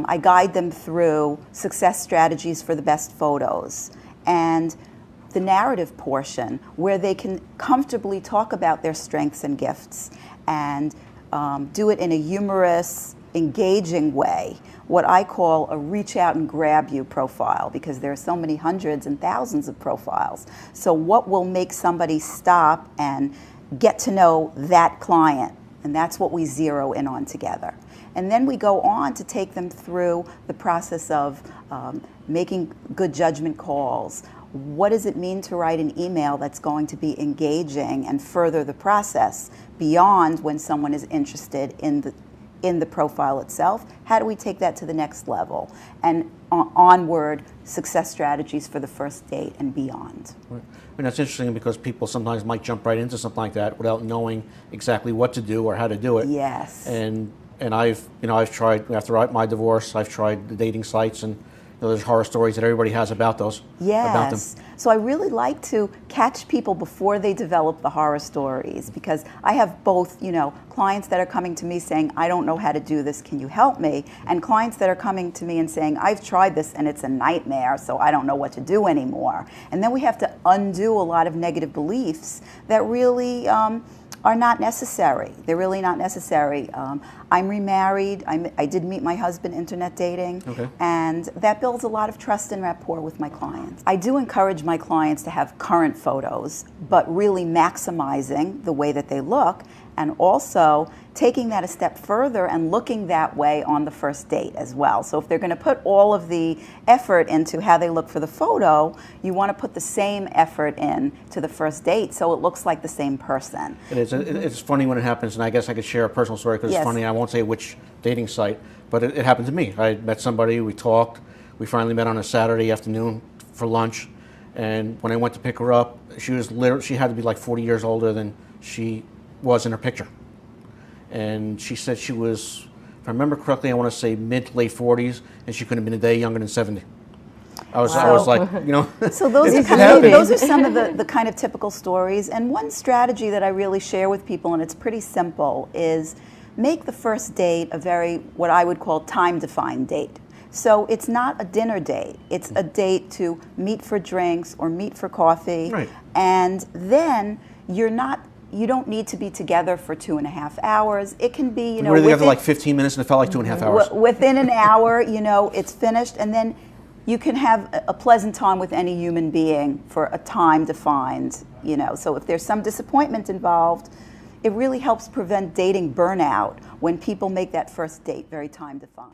I guide them through success strategies for the best photos and the narrative portion where they can comfortably talk about their strengths and gifts and do it in a humorous, engaging way, what I call a reach out and grab you profile, because there are so many hundreds and thousands of profiles. So what will make somebody stop and get to know that client? And that's what we zero in on together. And then we go on to take them through the process of making good judgment calls. What does it mean to write an email that's going to be engaging and further the process beyond when someone is interested in the profile itself? How do we take that to the next level? And onward, success strategies for the first date and beyond. Right. And that's interesting because people sometimes might jump right into something like that without knowing exactly what to do or how to do it. Yes. And I've tried, after my divorce, I've tried the dating sites, and there's horror stories that everybody has about those. Yes. About them. So I really like to catch people before they develop the horror stories, because I have both, clients that are coming to me saying, I don't know how to do this, can you help me? And clients that are coming to me and saying, I've tried this and it's a nightmare, so I don't know what to do anymore. And then we have to undo a lot of negative beliefs that really are not necessary. They're really not necessary. I'm remarried. I did meet my husband internet dating, okay. And that builds a lot of trust and rapport with my clients. I do encourage my clients to have current photos, but really maximizing the way that they look, and also taking that a step further and looking that way on the first date as well. So if they're going to put all of the effort into how they look for the photo, you want to put the same effort in to the first date so it looks like the same person. It is. It's funny when it happens, and I guess I could share a personal story because Yes. it's funny. I won't say which dating site, but it happened to me. I met somebody, we talked, we finally met on a Saturday afternoon for lunch, and when I went to pick her up, she had to be like 40 years older than she was in her picture. And she said she was, if I remember correctly, I want to say mid to late 40s, and she couldn't have been a day younger than 70. I was like, So those are some of the kind of typical stories. And one strategy that I really share with people, and it's pretty simple, is make the first date a very, what I would call, time-defined date. So it's not a dinner date. It's a date to meet for drinks or meet for coffee. Right. And then you don't need to be together for 2.5 hours. It can be, we were together like 15 minutes, and it felt like 2.5 hours. Within an hour, it's finished, and then you can have a pleasant time with any human being for a time defined. So if there's some disappointment involved, it really helps prevent dating burnout when people make that first date very time defined.